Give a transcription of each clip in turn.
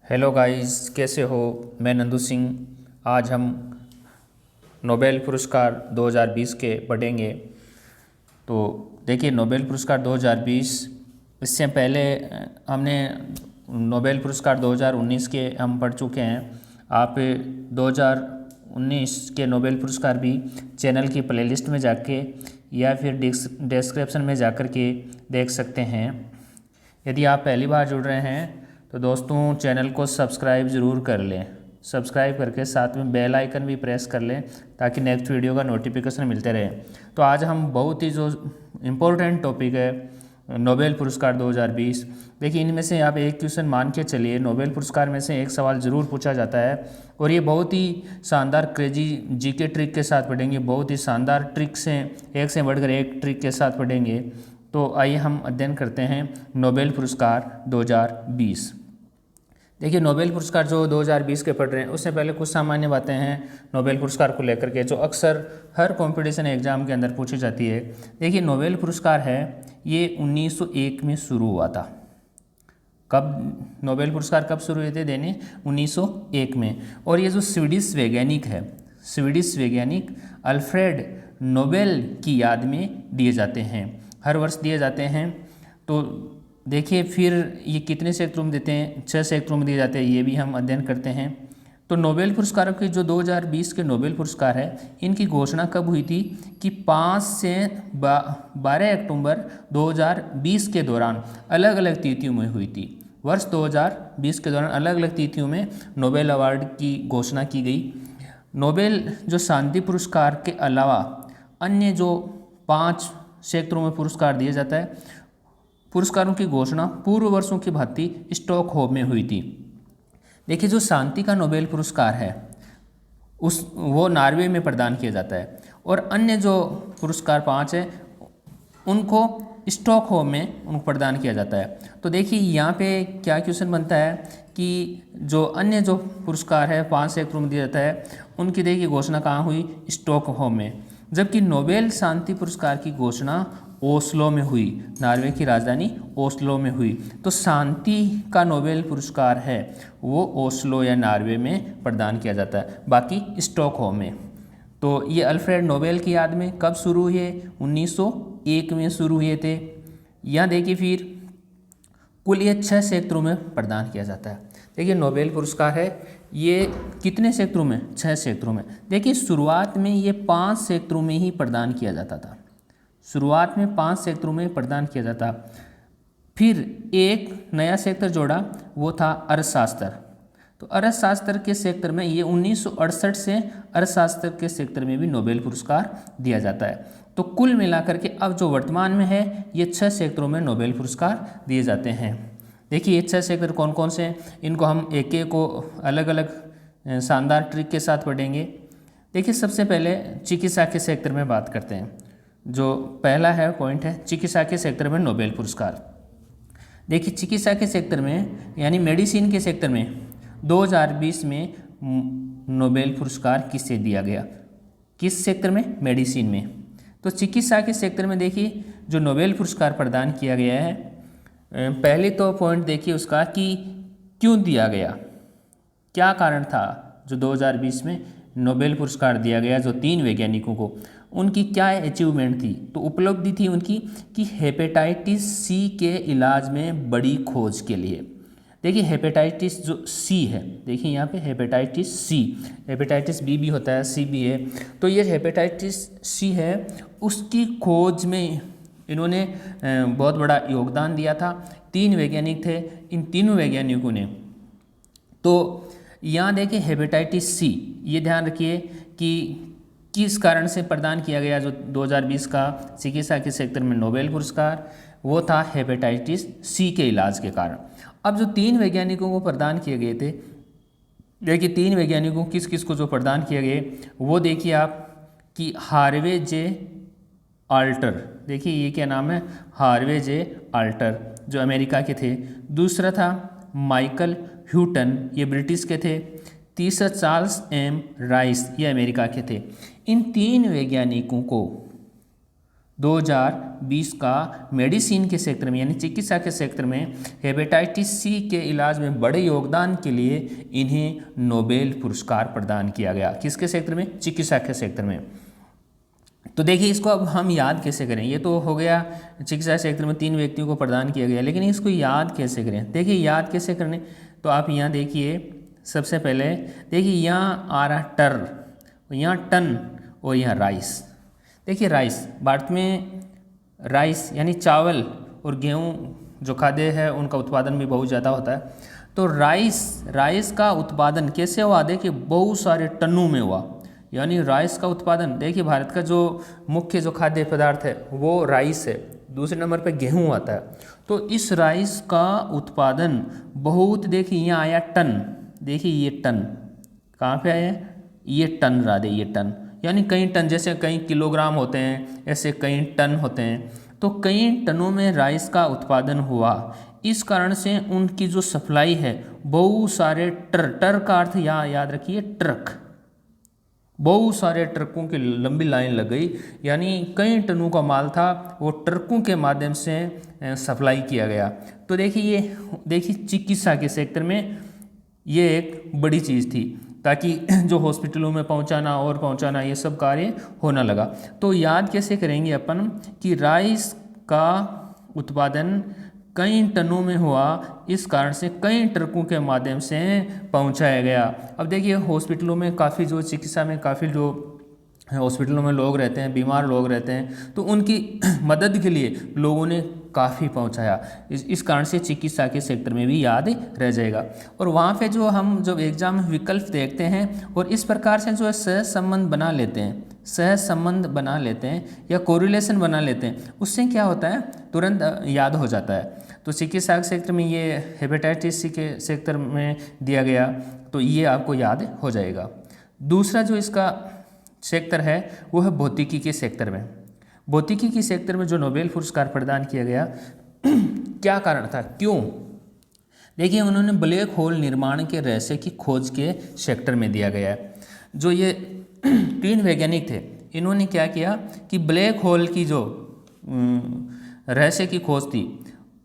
Hello guys, कैसे हो। मैं नंदू सिंह। आज हम नोबेल पुरस्कार 2020 के पढ़ेंगे। तो देखिए, नोबेल पुरस्कार 2020, इससे पहले हमने नोबेल पुरस्कार 2019 के हम पढ़ चुके हैं। आप 2019 के नोबेल पुरस्कार भी चैनल की प्लेलिस्ट में जाके या फिर डिस्क्रिप्शन में जाकर के देख सकते हैं। यदि आप पहली बार जुड़ रहे हैं तो दोस्तों, चैनल को सब्सक्राइब ज़रूर कर लें। सब्सक्राइब करके साथ में बेल आइकन भी प्रेस कर लें ताकि नेक्स्ट वीडियो का नोटिफिकेशन मिलते रहे। तो आज हम बहुत ही जो इम्पोर्टेंट टॉपिक है नोबेल पुरस्कार 2020, देखिए इनमें से आप एक क्वेश्चन मान के चलिए, नोबेल पुरस्कार में से एक सवाल ज़रूर पूछा जाता है और ये बहुत ही शानदार क्रेजी जीके ट्रिक के साथ पढ़ेंगे। बहुत ही शानदार ट्रिक्स हैं, एक से बढ़कर एक ट्रिक के साथ पढ़ेंगे। तो आइए हम अध्ययन करते हैं नोबेल पुरस्कार 2020। देखिए, नोबेल पुरस्कार जो 2020 के पढ़ रहे हैं उससे पहले कुछ सामान्य बातें हैं नोबेल पुरस्कार को लेकर के, जो अक्सर हर कंपटीशन एग्जाम के अंदर पूछी जाती है। देखिए, नोबेल पुरस्कार है ये 1901 में शुरू हुआ था। कब नोबेल पुरस्कार कब शुरू हुए थे देने? 1901 में। और ये जो स्वीडिश वैज्ञानिक है, स्वीडिश वैज्ञानिक अल्फ्रेड नोबेल की याद में दिए जाते हैं, हर वर्ष दिए जाते हैं। तो देखिए फिर ये कितने सेक्टरों में देते हैं? 6 सेक्टरों में दिए जाते हैं, ये भी हम अध्ययन करते हैं। तो नोबेल पुरस्कारों के जो 2020 के नोबेल पुरस्कार है, इनकी घोषणा कब हुई थी कि 5 से 12 अक्टूबर 2020 के दौरान अलग अलग तिथियों में हुई थी। वर्ष 2020 के दौरान अलग अलग तिथियों में नोबेल अवार्ड की घोषणा की गई। नोबेल जो शांति पुरस्कार के अलावा अन्य जो 5 क्षेत्रों में पुरस्कार दिया जाता है, पुरस्कारों की घोषणा पूर्व वर्षों की भांति स्टॉकहोम में हुई थी। देखिए, जो शांति का नोबेल पुरस्कार है वो नॉर्वे में प्रदान किया जाता है और अन्य जो पुरस्कार 5 हैं उनको स्टॉकहोम में उनको प्रदान किया जाता है। तो देखिए यहाँ पे क्या क्वेश्चन बनता है कि जो अन्य जो पुरस्कार है 5 सेक्टरों में दिया जाता है, उनकी देखिए घोषणा कहाँ हुई? स्टॉकहोम में। जबकि नोबेल शांति पुरस्कार की घोषणा ओस्लो में हुई, नॉर्वे की राजधानी ओस्लो में हुई। तो शांति का नोबेल पुरस्कार है वो ओस्लो या नॉर्वे में प्रदान किया जाता है, बाकी स्टॉकहोम में। तो ये अल्फ्रेड नोबेल की याद में कब शुरू हुए? 1901 में शुरू हुए थे। यहाँ देखिए फिर कुल ये 6 क्षेत्रों में प्रदान किया जाता है। देखिए, नोबेल पुरस्कार है ये कितने क्षेत्रों में? 6 क्षेत्रों में। देखिए, शुरुआत में ये 5 क्षेत्रों में ही प्रदान किया जाता था। शुरुआत में 5 क्षेत्रों में प्रदान किया जाता, फिर एक नया क्षेत्र जोड़ा, वो था अर्थशास्त्र। तो अर्थशास्त्र के क्षेत्र में ये 1968 से अर्थशास्त्र के क्षेत्र में भी नोबेल पुरस्कार दिया जाता है। तो कुल मिलाकर के अब जो वर्तमान में है ये 6 क्षेत्रों में नोबेल पुरस्कार दिए जाते हैं। देखिए, ये 6 क्षेत्र कौन कौन से हैं, इनको हम एक एक को अलग अलग शानदार ट्रिक के साथ पढ़ेंगे। देखिए, सबसे पहले चिकित्सा के क्षेत्र में बात करते हैं। जो पहला है पॉइंट है चिकित्सा के क्षेत्र में नोबेल पुरस्कार। देखिए, चिकित्सा के क्षेत्र में यानी मेडिसिन के क्षेत्र में 2020 में नोबेल पुरस्कार किसे दिया गया? किस क्षेत्र में? मेडिसिन में। तो चिकित्सा के क्षेत्र में देखिए जो नोबेल पुरस्कार प्रदान किया गया है, पहले तो पॉइंट देखिए उसका कि क्यों दिया गया, क्या कारण था जो 2020 में नोबेल पुरस्कार दिया गया जो 3 वैज्ञानिकों को, उनकी क्या अचीवमेंट थी? तो उपलब्धि थी उनकी कि हेपेटाइटिस सी के इलाज में बड़ी खोज के लिए। देखिए, हेपेटाइटिस जो सी है, देखिए यहाँ पे हेपेटाइटिस सी, हेपेटाइटिस बी भी होता है, सी भी है। तो ये हेपेटाइटिस सी है, उसकी खोज में इन्होंने बहुत बड़ा योगदान दिया था। 3 वैज्ञानिक थे, इन तीनों वैज्ञानिकों ने। तो यहाँ देखिए हेपेटाइटिस सी, ये ध्यान रखिए कि किस कारण से प्रदान किया गया जो 2020 का चिकित्सा के क्षेत्र में नोबेल पुरस्कार, वो था हेपेटाइटिस सी के इलाज के कारण। अब जो 3 वैज्ञानिकों को प्रदान किए गए थे, देखिए 3 वैज्ञानिकों किस किस को जो प्रदान किए गए वो देखिए आप कि हार्वे जे आल्टर, देखिए ये क्या नाम है? हार्वे जे आल्टर, जो अमेरिका के थे। दूसरा था माइकल ह्यूटन, ये ब्रिटिश के थे। तीसरा चार्ल्स एम राइस, ये अमेरिका के थे। इन 3 वैज्ञानिकों को 2020 का मेडिसिन के क्षेत्र में यानी चिकित्सा के क्षेत्र में हेपेटाइटिस सी के इलाज में बड़े योगदान के लिए इन्हें नोबेल पुरस्कार प्रदान किया गया। किसके क्षेत्र में? चिकित्सा के क्षेत्र में। तो देखिए इसको अब हम याद कैसे करें। ये तो हो गया चिकित्सा क्षेत्र में 3 व्यक्तियों को प्रदान किया गया, लेकिन इसको याद कैसे करें? देखिए याद कैसे करने, तो आप यहाँ देखिए सबसे पहले देखिए यहाँ आ रहा टर, यहाँ टन और यहाँ राइस। देखिए राइस, भारत में राइस यानी चावल और गेहूँ जो खाद्य है उनका उत्पादन भी बहुत ज़्यादा होता है। तो राइस का उत्पादन कैसे हुआ? देखिए बहुत सारे टनों में हुआ, यानी राइस का उत्पादन। देखिए भारत का जो मुख्य जो खाद्य पदार्थ है वो राइस है, दूसरे नंबर पे गेहूं आता है। तो इस राइस का उत्पादन बहुत, देखिए यहाँ आया टन, देखिए ये टन कहाँ पे आया? ये टन राधे, ये टन यानी कई टन, जैसे कई किलोग्राम होते हैं ऐसे कई टन होते हैं। तो कई टनों में राइस का उत्पादन हुआ, इस कारण से उनकी जो सप्लाई है बहुत सारे टर का अर्थ यहाँ याद रखिए ट्रक, बहुत सारे ट्रकों की लंबी लाइन लग गई, यानी कई टनों का माल था वो ट्रकों के माध्यम से सप्लाई किया गया। तो देखिए चिकित्सा के सेक्टर में ये एक बड़ी चीज़ थी, ताकि जो हॉस्पिटलों में पहुंचाना ये सब कार्य होना लगा। तो याद कैसे करेंगे अपन कि राइस का उत्पादन कई टनों में हुआ, इस कारण से कई ट्रकों के माध्यम से पहुंचाया गया। अब देखिए हॉस्पिटलों में काफ़ी जो चिकित्सा में काफ़ी जो हॉस्पिटलों में लोग रहते हैं, बीमार लोग रहते हैं, तो उनकी मदद के लिए लोगों ने काफ़ी पहुंचाया। इस कारण से चिकित्सा के सेक्टर में भी याद रह जाएगा। और वहाँ पे जो हम जब एग्जाम में विकल्प देखते हैं और इस प्रकार से जो सहज संबंध बना लेते हैं या कोरिलेशन बना लेते हैं, उससे क्या होता है तुरंत याद हो जाता है। तो चिकित्सा के सेक्टर में ये हेपेटाइटिस सी के सेक्टर में दिया गया, तो ये आपको याद हो जाएगा। दूसरा जो इसका सेक्टर है वो है भौतिकी के सेक्टर में। भौतिकी के सेक्टर में जो नोबेल पुरस्कार प्रदान किया गया क्या कारण था, क्यों? देखिए उन्होंने ब्लैक होल निर्माण के रहस्य की खोज के सेक्टर में दिया गया है। जो ये 3 वैज्ञानिक थे, इन्होंने क्या किया कि ब्लैक होल की जो रहस्य की खोज थी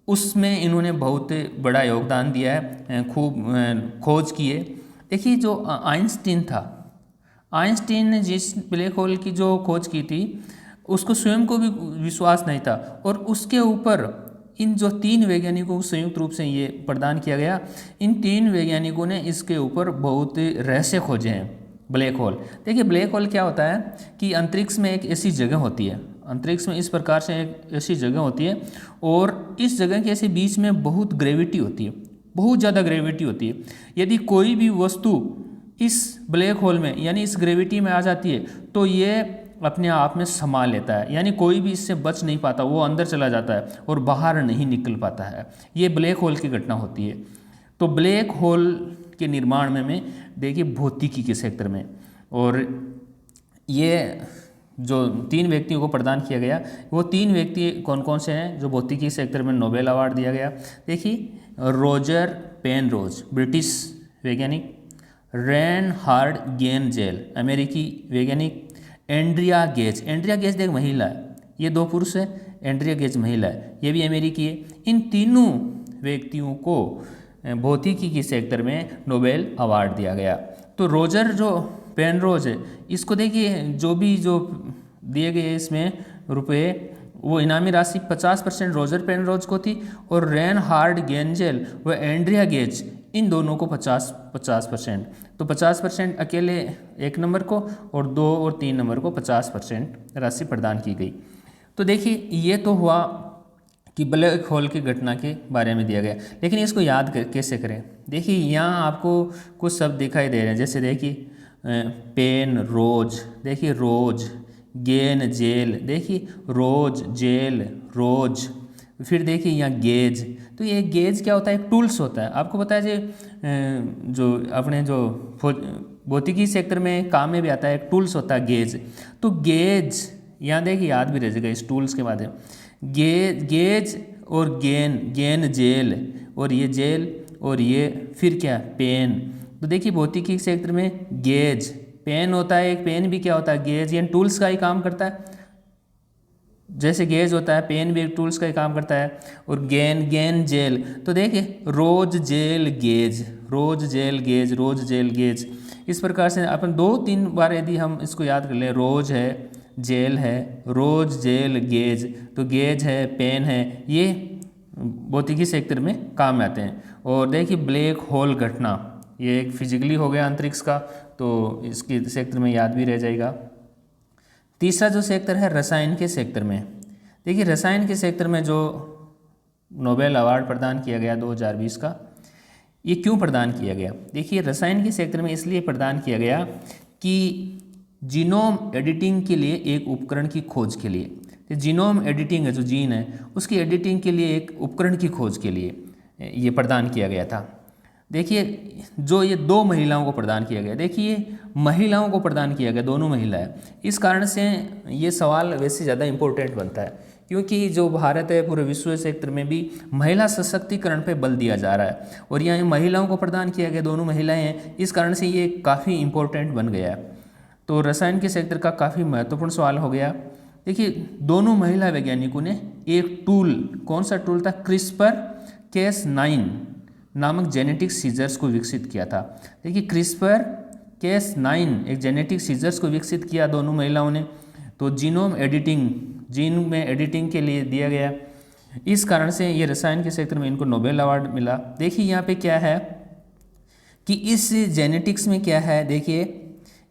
उसमें इन्होंने बहुत बड़ा योगदान दिया है, खूब खोज की है। देखिए जो आइंस्टीन ने जिस ब्लैक होल की जो खोज की थी उसको स्वयं को भी विश्वास नहीं था, और उसके ऊपर इन जो 3 वैज्ञानिकों को संयुक्त रूप से ये प्रदान किया गया। इन 3 वैज्ञानिकों ने इसके ऊपर बहुत रहस्य खोजे हैं ब्लैक होल। देखिए ब्लैक होल क्या होता है कि अंतरिक्ष में एक ऐसी जगह होती है, अंतरिक्ष में इस प्रकार से एक ऐसी जगह होती है, और इस जगह के ऐसे बीच में बहुत ग्रेविटी होती है, बहुत ज़्यादा ग्रेविटी होती है। यदि कोई भी वस्तु इस ब्लैक होल में यानी इस ग्रेविटी में आ जाती है तो ये अपने आप में समा लेता है, यानी कोई भी इससे बच नहीं पाता, वो अंदर चला जाता है और बाहर नहीं निकल पाता है। ये ब्लैक होल की घटना होती है। तो ब्लैक होल के निर्माण में देखिए भौतिकी के सेक्टर में, और ये जो 3 व्यक्तियों को प्रदान किया गया, वो 3 व्यक्ति कौन कौन से हैं जो भौतिकी सेक्टर में नोबेल अवार्ड दिया गया? देखिए रोजर पेनरोज ब्रिटिश वैज्ञानिक, रेनहार्ड गेनजेल अमेरिकी वैज्ञानिक, एंड्रिया गेज देख महिला है, ये 2 पुरुष है, एंड्रिया गेज महिला है, ये भी अमेरिकी है। इन तीनों व्यक्तियों को भौतिकी के सेक्टर में नोबेल अवार्ड दिया गया। तो रोजर जो पेनरोज है, इसको देखिए जो दिए गए इसमें रुपए, वो इनामी राशि 50% रोजर पेनरोज को थी, और रेनहार्ड गेंजेल व एंड्रिया गेज इन दोनों को 50%। तो 50% अकेले 1 नंबर को, और 2 और 3 नंबर को 50% राशि प्रदान की गई। तो देखिए ये तो हुआ कि ब्लैक होल की घटना के बारे में दिया गया, लेकिन इसको याद कैसे करें? देखिए यहाँ आपको कुछ शब्द दिखाई दे रहे हैं, जैसे देखिए पेन रोज, देखिए रोज, गेन जेल, देखिए रोज जेल रोज, फिर देखिए यहाँ गेज। तो ये गेज क्या होता है? एक टूल्स होता है। आपको पता है जो अपने जो भौतिकी सेक्टर में काम में भी आता है, एक टूल्स होता है गेज। तो गेज यहाँ देखिए याद भी रह जाएगा इस टूल्स के माध्यम। गेज और गेन जेल, और ये जेल, और ये फिर क्या पेन। तो देखिए भौतिकी सेक्टर में गेज पेन होता है, एक पेन भी क्या होता है? गेज, यानी टूल्स का ही काम करता है। जैसे गेज होता है, पेन भी एक टूल्स का ही काम करता है। और गेन जेल, तो देखिए रोज जेल गेज, रोज जेल गेज, रोज जेल गेज, इस प्रकार से अपन 2-3 बार यदि हम इसको याद कर लें, रोज है, जेल है, रोज जेल गेज, तो गेज है, पेन है, ये भौतिकी क्षेत्र में काम आते हैं। और देखिए ब्लैक होल घटना, ये एक फिजिकली हो गया अंतरिक्ष का, तो इसके क्षेत्र में याद भी रह जाएगा। तीसरा जो क्षेत्र है रसायन के क्षेत्र में, देखिए रसायन के क्षेत्र में जो नोबेल अवार्ड प्रदान किया गया 2020 का, ये क्यों प्रदान किया गया? देखिए रसायन के क्षेत्र में इसलिए प्रदान किया गया कि जीनोम एडिटिंग के लिए एक उपकरण की खोज के लिए, तो जीनोम एडिटिंग है, जो जीन है उसकी एडिटिंग के लिए एक उपकरण की खोज के लिए ये प्रदान किया गया था। देखिए जो ये 2 महिलाओं को प्रदान किया गया, देखिए महिलाओं को प्रदान किया गया, दोनों महिलाएं, इस कारण से ये सवाल वैसे ज़्यादा इम्पोर्टेंट बनता है, क्योंकि जो भारत है पूरे विश्व क्षेत्र में भी महिला सशक्तिकरण पे बल दिया जा रहा है, और यहाँ महिलाओं को प्रदान किया गया, दोनों महिलाएं हैं, इस कारण से ये काफ़ी इम्पोर्टेंट बन गया है। तो रसायन के क्षेत्र का काफ़ी महत्वपूर्ण सवाल हो गया। देखिए दोनों महिला वैज्ञानिकों ने एक टूल, कौन सा टूल था? CRISPR-Cas9 नामक जेनेटिक सीजर्स को विकसित किया था। देखिए CRISPR-Cas9 एक जेनेटिक सीजर्स को विकसित किया दोनों महिलाओं ने, तो जीनोम एडिटिंग, जीन में एडिटिंग के लिए दिया गया, इस कारण से ये रसायन के क्षेत्र में इनको नोबेल अवार्ड मिला। देखिए यहाँ पे क्या है कि इस जेनेटिक्स में क्या है, देखिए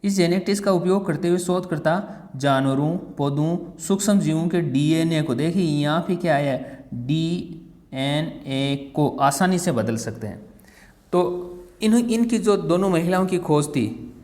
इस जेनेटिक्स का उपयोग करते हुए शोधकर्ता जानवरों, पौधों, सूक्ष्म जीवों के डीएनए को, देखिए यहाँ पे क्या है, डीएनए को आसानी से बदल सकते हैं। तो इनकी जो दोनों महिलाओं की खोज थी,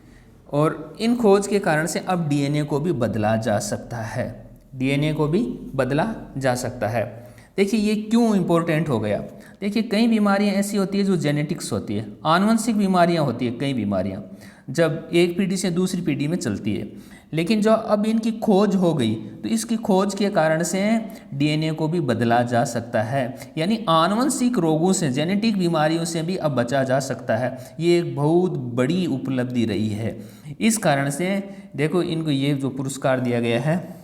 और इन खोज के कारण से अब डीएनए को भी बदला जा सकता है, डीएनए को भी बदला जा सकता है। देखिए ये क्यों इम्पोर्टेंट हो गया? देखिए कई बीमारियां ऐसी होती है जो जेनेटिक्स होती है, आनुवंशिक बीमारियां होती है, कई बीमारियां जब एक पीढ़ी से दूसरी पीढ़ी में चलती है, लेकिन जो अब इनकी खोज हो गई, तो इसकी खोज के कारण से डीएनए को भी बदला जा सकता है, यानी आनुवंशिक रोगों से, जेनेटिक बीमारियों से भी अब बचा जा सकता है। ये एक बहुत बड़ी उपलब्धि रही है। इस कारण से देखो इनको ये जो पुरस्कार दिया गया है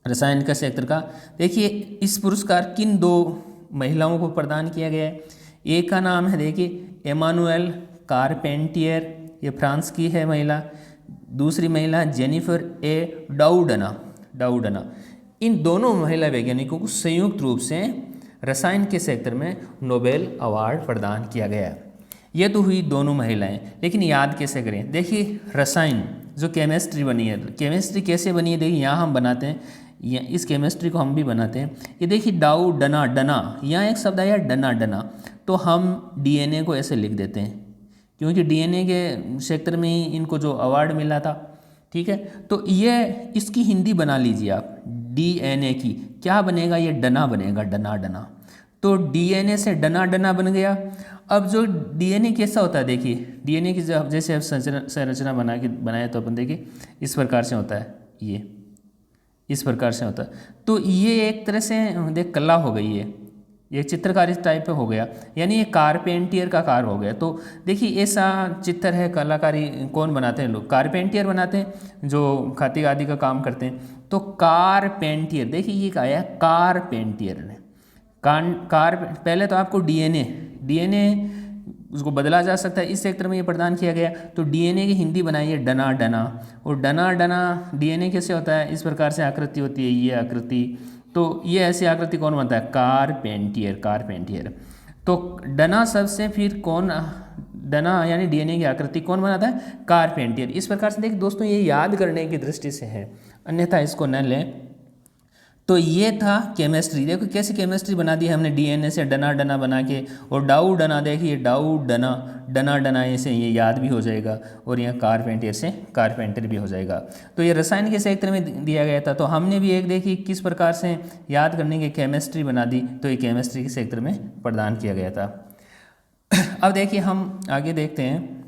रसायन का क्षेत्र का, देखिए इस पुरस्कार किन 2 महिलाओं को प्रदान किया गया है? एक का नाम है देखिए एमानुएल कारपेंटियर, ये फ्रांस की है महिला, दूसरी महिला जेनिफर ए डाउडना। इन दोनों महिला वैज्ञानिकों को संयुक्त रूप से रसायन के क्षेत्र में नोबेल अवार्ड प्रदान किया गया। ये तो हुई दोनों महिलाएं, लेकिन याद कैसे करें? देखिए रसायन जो केमिस्ट्री बनी है, केमिस्ट्री कैसे बनी है? देखिए यहाँ हम बनाते हैं, इस केमिस्ट्री को हम भी बनाते हैं। ये देखिए डना, यहाँ एक शब्द आया डना, तो हम डीएनए को ऐसे लिख देते हैं, क्योंकि डीएनए के क्षेत्र में ही इनको जो अवार्ड मिला था, ठीक है। तो ये इसकी हिंदी बना लीजिए आप, डीएनए की क्या बनेगा? ये डना बनेगा, डना। तो डीएनए से डना बन गया। अब जो डीएनए कैसा होता है, देखिए डीएनए की जब जैसे अब संरचना बनाए तो अपन देखिए इस प्रकार से होता है, ये इस प्रकार से होता है। तो ये एक तरह से देख कला हो गई है, ये चित्रकारी टाइप पे हो गया, यानी ये कारपेंटियर का कार हो गया। तो देखिए ऐसा चित्र है, कलाकारी कौन बनाते हैं? लोग कारपेंटियर बनाते हैं, जो खाती आदि का काम करते हैं। तो कारपेंटियर, देखिए ये क्या है, कारपेंटियर ने कार पहले तो आपको डीएनए उसको बदला जा सकता है, इस सेक्टर में ये प्रदान किया गया। तो डीएनए की हिंदी बनाई है डना, और डना डीएनए कैसे होता है? इस प्रकार से आकृति होती है, ये आकृति। तो ये ऐसी आकृति कौन बनता है? कारपेंटियर। तो डना शब्द से फिर कौन, डना यानी डीएनए की आकृति कौन बनाता है? कारपेंटियर। इस प्रकार से देखिए दोस्तों, ये याद करने की दृष्टि से है, अन्यथा इसको न लें। तो ये था केमिस्ट्री। देखो कैसे केमिस्ट्री बना दी हमने, डीएनए से डना बना के, और डना, देखिए डना ऐसे ये याद भी हो जाएगा, और यहाँ कारपेंटियर से कारपेंटर भी हो जाएगा। तो ये रसायन के क्षेत्र में दिया गया था, तो हमने भी एक देखी किस प्रकार से याद करने की केमिस्ट्री बना दी, तो ये केमिस्ट्री के क्षेत्र में प्रदान किया गया था। अब देखिए हम आगे देखते हैं,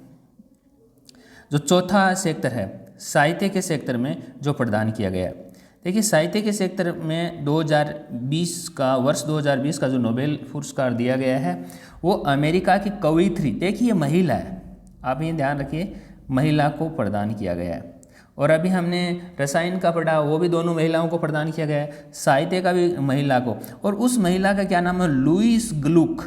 जो चौथा सेक्टर है साहित्य के सेक्टर में जो प्रदान किया गया। देखिए साहित्य के क्षेत्र में 2020 का जो नोबेल पुरस्कार दिया गया है, वो अमेरिका की कवयित्री, देखिए महिला है, आप ये ध्यान रखिए, महिला को प्रदान किया गया है। और अभी हमने रसायन का पढ़ा, वो भी दोनों महिलाओं को प्रदान किया गया है। साहित्य का भी महिला को, और उस महिला का क्या नाम है, लुईस ग्लुक,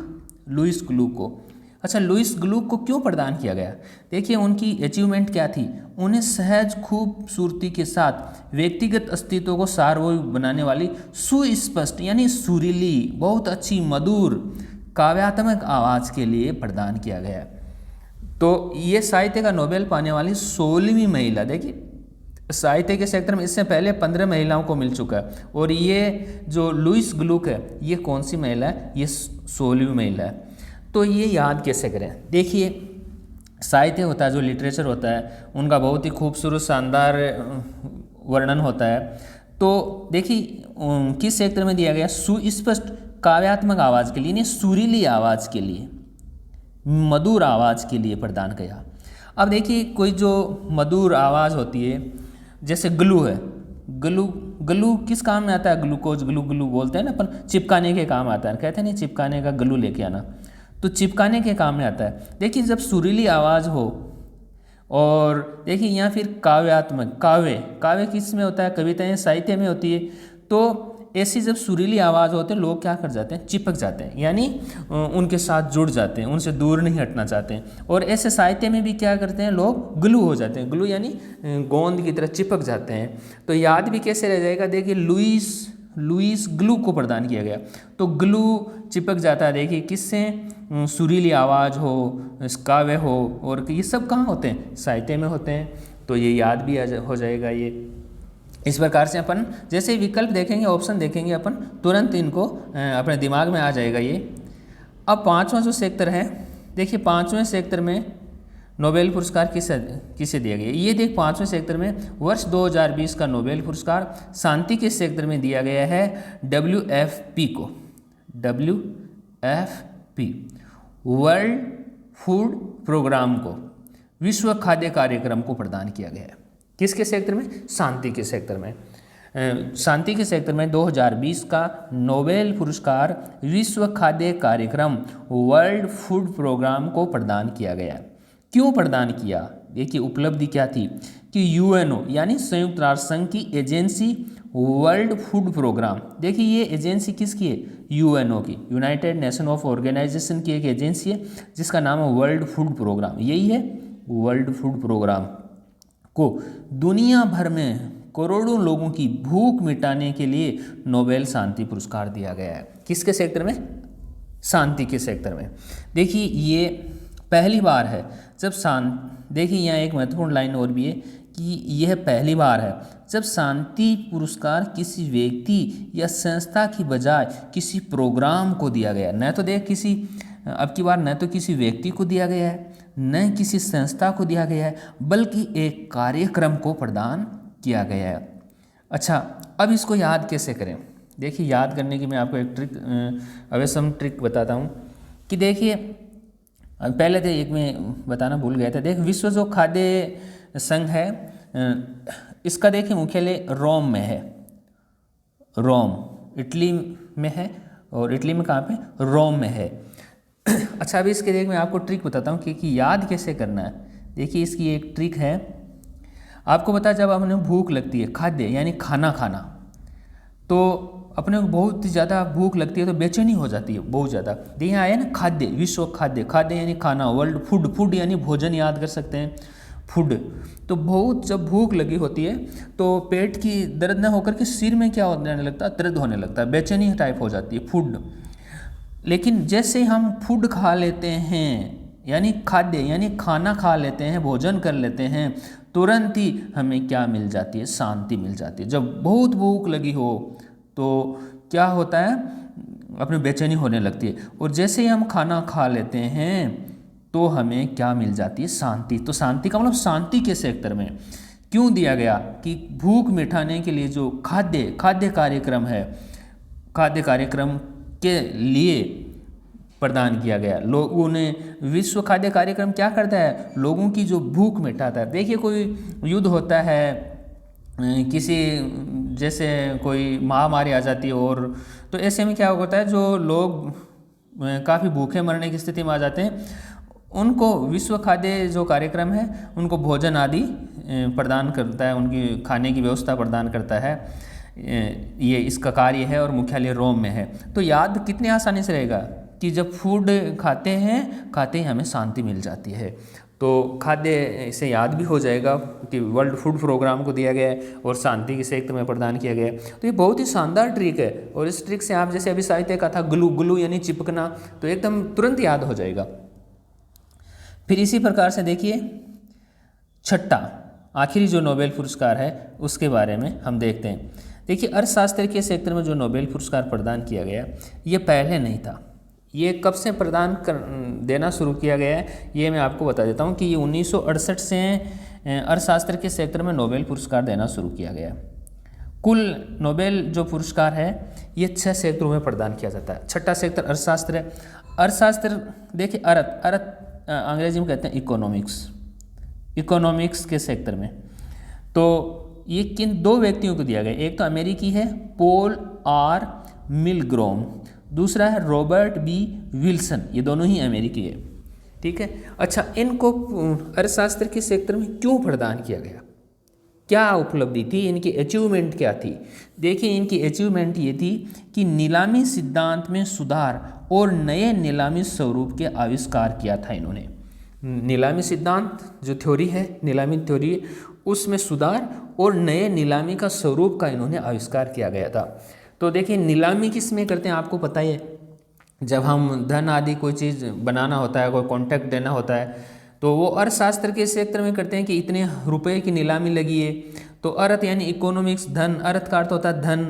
लुईस ग्लुक को। अच्छा, लुईस ग्लुक को क्यों प्रदान किया गया? देखिए उनकी अचीवमेंट क्या थी, उन्हें सहज खूबसूरती के साथ व्यक्तिगत अस्तित्व को सार्वभौमिक बनाने वाली सुस्पष्ट यानी सुरीली, बहुत अच्छी मधुर काव्यात्मक आवाज़ के लिए प्रदान किया गया। तो ये साहित्य का नोबेल पाने वाली 16वीं महिला, देखिए साहित्य के सेक्टर में इससे पहले 15 महिलाओं को मिल चुका है, और ये जो लुईस ग्लुक है ये कौन सी महिला है, ये 16वीं महिला है। तो ये याद कैसे करें? देखिए साहित्य होता है, जो लिटरेचर होता है, उनका बहुत ही खूबसूरत शानदार वर्णन होता है। तो देखिए किस सेक्टर में दिया गया, सुस्पष्ट काव्यात्मक आवाज़ के लिए, यानी सुरीली आवाज़ के लिए, मधुर आवाज़ के लिए प्रदान किया। अब देखिए कोई जो मधुर आवाज़ होती है, जैसे ग्लू है, ग्लू ग्लू किस काम में आता है, ग्लूकोज ग्लू ग्लू बोलते हैं ना अपन, चिपकाने के काम आता है, कहते हैं नहीं चिपकाने का ग्लू लेके आना, तो चिपकाने के काम में आता है। देखिए जब सुरीली आवाज़ हो, और देखिए यहाँ फिर काव्यात्मक, काव्य किस में होता है, कविताएं साहित्य में होती है। तो ऐसी जब सुरीली आवाज़ होते हैं, लोग क्या कर जाते हैं, चिपक जाते हैं, यानी उनके साथ जुड़ जाते हैं, उनसे दूर नहीं हटना चाहते हैं। और ऐसे साहित्य में भी क्या करते हैं, लोग ग्लू हो जाते हैं, ग्लू यानी गोंद की तरह चिपक जाते हैं। तो याद भी कैसे रह जाएगा, देखिए लुईस ग्लू को प्रदान किया गया, तो ग्लू चिपक जाता है। देखिए किससे, सुरीली आवाज़ हो, काव्य हो, और ये सब कहाँ होते हैं, साहित्य में होते हैं। तो ये याद भी हो जाएगा। ये इस प्रकार से अपन जैसे ही विकल्प देखेंगे, ऑप्शन देखेंगे, अपन तुरंत इनको अपने दिमाग में आ जाएगा ये। अब पांचवा जो सेक्टर है, देखिए पांचवें सेक्टर में नोबेल पुरस्कार किसे दिया गया, ये देख पांचवें सेक्टर में वर्ष 2020 का नोबेल पुरस्कार शांति के सेक्टर में दिया गया है WFP को, WFP वर्ल्ड फूड प्रोग्राम को, विश्व खाद्य कार्यक्रम को प्रदान किया गया है। किसके सेक्टर में, शांति के सेक्टर में। शांति के सेक्टर में 2020 का नोबेल पुरस्कार विश्व खाद्य कार्यक्रम वर्ल्ड फूड प्रोग्राम को प्रदान किया गया। क्यों प्रदान किया, देखिए उपलब्धि क्या थी कि UNO यानी संयुक्त राष्ट्र संघ की एजेंसी वर्ल्ड फूड प्रोग्राम, देखिए ये एजेंसी किसकी है, UNO की, यूनाइटेड नेशन ऑफ ऑर्गेनाइजेशन की एक एजेंसी है जिसका नाम है वर्ल्ड फूड प्रोग्राम। यही है वर्ल्ड फूड प्रोग्राम को दुनिया भर में करोड़ों लोगों की भूख मिटाने के लिए नोबेल शांति पुरस्कार दिया गया है। किसके सेक्टर में, शांति के सेक्टर में। देखिए ये पहली बार है जब देखिए यहाँ एक महत्वपूर्ण लाइन और भी है कि यह पहली बार है जब शांति पुरस्कार किसी व्यक्ति या संस्था की बजाय किसी प्रोग्राम को दिया गया। न तो देख किसी, अब की बार न तो किसी व्यक्ति को दिया गया है, न किसी संस्था को दिया गया है, बल्कि एक कार्यक्रम को प्रदान किया गया है। अच्छा, अब इसको याद कैसे करें? देखिए याद करने की मैं आपको एक ट्रिक, अवश्य ट्रिक बताता हूँ कि देखिए पहले तो एक मैं बताना भूल गया था। देख विश्व जो खाद्य संघ है, इसका देखिए मुख्यालय रोम में है, रोम इटली में है, और इटली में कहाँ पे, रोम में है। अच्छा अभी इसके देख मैं आपको ट्रिक बताता हूँ कि याद कैसे करना है। देखिए इसकी एक ट्रिक है, आपको पता है जब हमें भूख लगती है, खाद्य यानी खाना खाना, तो अपने को बहुत ज़्यादा भूख लगती है तो बेचैनी हो जाती है बहुत ज़्यादा। यहाँ आया ना खाद्य, विश्व खाद्य, खाद्य यानी खाना, वर्ल्ड फूड, फूड यानी भोजन याद कर सकते हैं, फूड। तो बहुत जब भूख लगी होती है तो पेट की दर्द न होकर के सिर में क्या होने लगता है, दर्द होने लगता है, बेचैनी टाइप हो जाती है, फूड। लेकिन जैसे हम फूड खा लेते हैं यानी खाद्य यानी खाना खा लेते हैं, भोजन कर लेते हैं, तुरंत ही हमें क्या मिल जाती है, शांति मिल जाती है। जब बहुत भूख लगी हो तो क्या होता है, अपनी बेचैनी होने लगती है, और जैसे ही हम खाना खा लेते हैं तो हमें क्या मिल जाती है, शांति। तो शांति का मतलब शांति के सेक्टर में क्यों दिया गया कि भूख मिटाने के लिए जो खाद्य कार्यक्रम है, खाद्य कार्यक्रम के लिए प्रदान किया गया। लोगों ने, विश्व खाद्य कार्यक्रम क्या करता है, लोगों की जो भूख मिटाता है। देखिए कोई युद्ध होता है, किसी जैसे कोई महामारी आ जाती है, और तो ऐसे में क्या होता है, जो लोग काफ़ी भूखे मरने की स्थिति में आ जाते हैं, उनको विश्व खाद्य जो कार्यक्रम है उनको भोजन आदि प्रदान करता है, उनकी खाने की व्यवस्था प्रदान करता है। ये इसका कार्य है और मुख्यालय रोम में है। तो याद कितने आसानी से रहेगा कि जब फूड खाते ही हमें शांति मिल जाती है। तो खाद्य से याद भी हो जाएगा कि वर्ल्ड फूड प्रोग्राम को दिया गया है और शांति के क्षेत्र में प्रदान किया गया है। तो ये बहुत ही शानदार ट्रिक है और इस ट्रिक से आप जैसे अभी साहित्य का था ग्लू, ग्लू यानी चिपकना, तो एकदम तुरंत याद हो जाएगा। फिर इसी प्रकार से देखिए छठा आखिरी जो नोबेल पुरस्कार है उसके बारे में हम देखते हैं। देखिए अर्थशास्त्र के क्षेत्र में जो नोबेल पुरस्कार प्रदान किया गया ये पहले नहीं था। ये कब से प्रदान देना शुरू किया गया है ये मैं आपको बता देता हूँ कि ये 1968 से अर्थशास्त्र के क्षेत्र में नोबेल पुरस्कार देना शुरू किया गया। कुल नोबेल जो पुरस्कार है ये 6 क्षेत्रों में प्रदान किया जाता है। छठा क्षेत्र अर्थशास्त्र है। अर्थशास्त्र देखिए अर्थ अंग्रेजी में कहते हैं इकोनॉमिक्स के क्षेत्र में। तो ये किन 2 व्यक्तियों को दिया गया, एक तो अमेरिकी है पॉल आर मिलग्रोम, दूसरा है रॉबर्ट बी विल्सन, ये दोनों ही अमेरिकी है। ठीक है, अच्छा इनको अर्थशास्त्र के क्षेत्र में क्यों प्रदान किया गया, क्या उपलब्धि थी, इनकी अचीवमेंट क्या थी? देखिए इनकी अचीवमेंट ये थी कि नीलामी सिद्धांत में सुधार और नए नीलामी स्वरूप के आविष्कार किया था इन्होंने। नीलामी सिद्धांत जो थ्योरी है, नीलामी थ्योरी, उसमें सुधार और नए नीलामी का स्वरूप का इन्होंने आविष्कार किया गया था। तो देखिए नीलामी किस में करते हैं आपको पता ही है, जब हम धन आदि कोई चीज़ बनाना होता है, कोई कॉन्ट्रैक्ट देना होता है, तो वो अर्थशास्त्र के क्षेत्र में करते हैं कि इतने रुपए की नीलामी लगी है। तो अर्थ यानी इकोनॉमिक्स, धन, अर्थ का अर्थ होता है धन,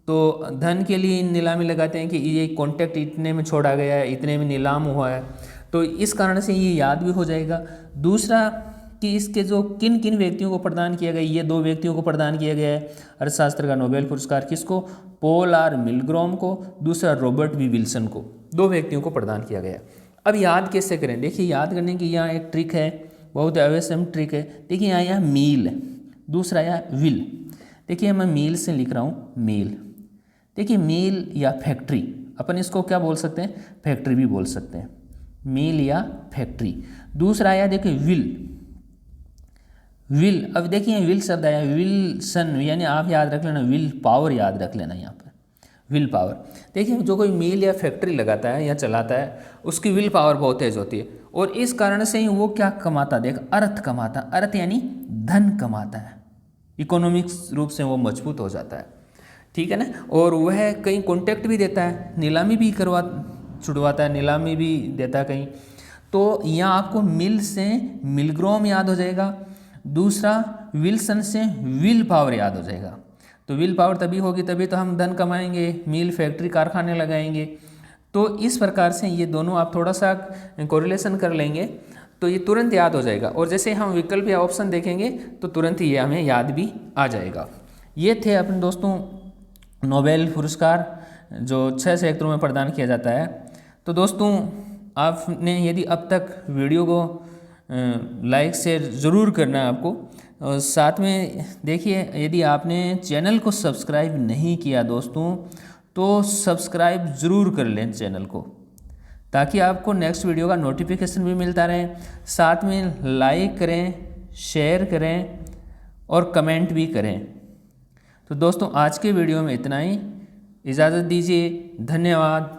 तो धन के लिए नीलामी लगाते हैं कि ये कॉन्ट्रैक्ट इतने में छोड़ा गया है, इतने में नीलाम हुआ है। तो इस कारण से ये याद भी हो जाएगा। दूसरा कि इसके जो किन किन व्यक्तियों को प्रदान किया गया, ये 2 व्यक्तियों को प्रदान किया गया है अर्थशास्त्र का नोबेल पुरस्कार। किसको? पॉल आर मिलग्रोम को, दूसरा रॉबर्ट बी विल्सन को, 2 व्यक्तियों को प्रदान किया गया। अब याद कैसे करें? देखिए याद करने की यहाँ एक ट्रिक है, बहुत अवश्य ट्रिक है। देखिए यहाँ मील, दूसरा यहाँ विल। देखिए मैं मील से लिख रहा हूँ मील। देखिए मील या फैक्ट्री, अपन इसको क्या बोल सकते हैं? फैक्ट्री भी बोल सकते हैं, मील या फैक्ट्री। दूसरा आया देखिए विल। अब देखिए विल शब्द आया, विल्सन, यानी आप याद रख लेना विल पावर, याद रख लेना यहाँ पर विल पावर। देखिए जो कोई मील या फैक्ट्री लगाता है या चलाता है उसकी विल पावर बहुत तेज होती है और इस कारण से ही वो क्या कमाता, देख अर्थ कमाता, अर्थ यानी धन कमाता है, इकोनॉमिक्स रूप से वो मजबूत हो जाता है। ठीक है ना, और वह कहीं कॉन्ट्रैक्ट भी देता है, नीलामी भी छुड़वाता है, नीलामी भी देता है कहीं। तो यहाँ आपको मिल से मिलग्रोम याद हो जाएगा, दूसरा विल्सन से विल पावर याद हो जाएगा। तो विल पावर तभी होगी तभी तो हम धन कमाएंगे, मिल फैक्ट्री कारखाने लगाएंगे। तो इस प्रकार से ये दोनों आप थोड़ा सा कोरिलेशन कर लेंगे तो ये तुरंत याद हो जाएगा। और जैसे हम विकल्प या ऑप्शन देखेंगे तो तुरंत ही ये हमें याद भी आ जाएगा। ये थे अपने दोस्तों नोबेल पुरस्कार जो 6 क्षेत्रों में प्रदान किया जाता है। तो दोस्तों आपने यदि अब तक वीडियो को लाइक शेयर ज़रूर करना है आपको, और साथ में देखिए यदि आपने चैनल को सब्सक्राइब नहीं किया दोस्तों तो सब्सक्राइब ज़रूर कर लें चैनल को, ताकि आपको नेक्स्ट वीडियो का नोटिफिकेशन भी मिलता रहे। साथ में लाइक करें, शेयर करें और कमेंट भी करें। तो दोस्तों आज के वीडियो में इतना ही, इजाज़त दीजिए, धन्यवाद।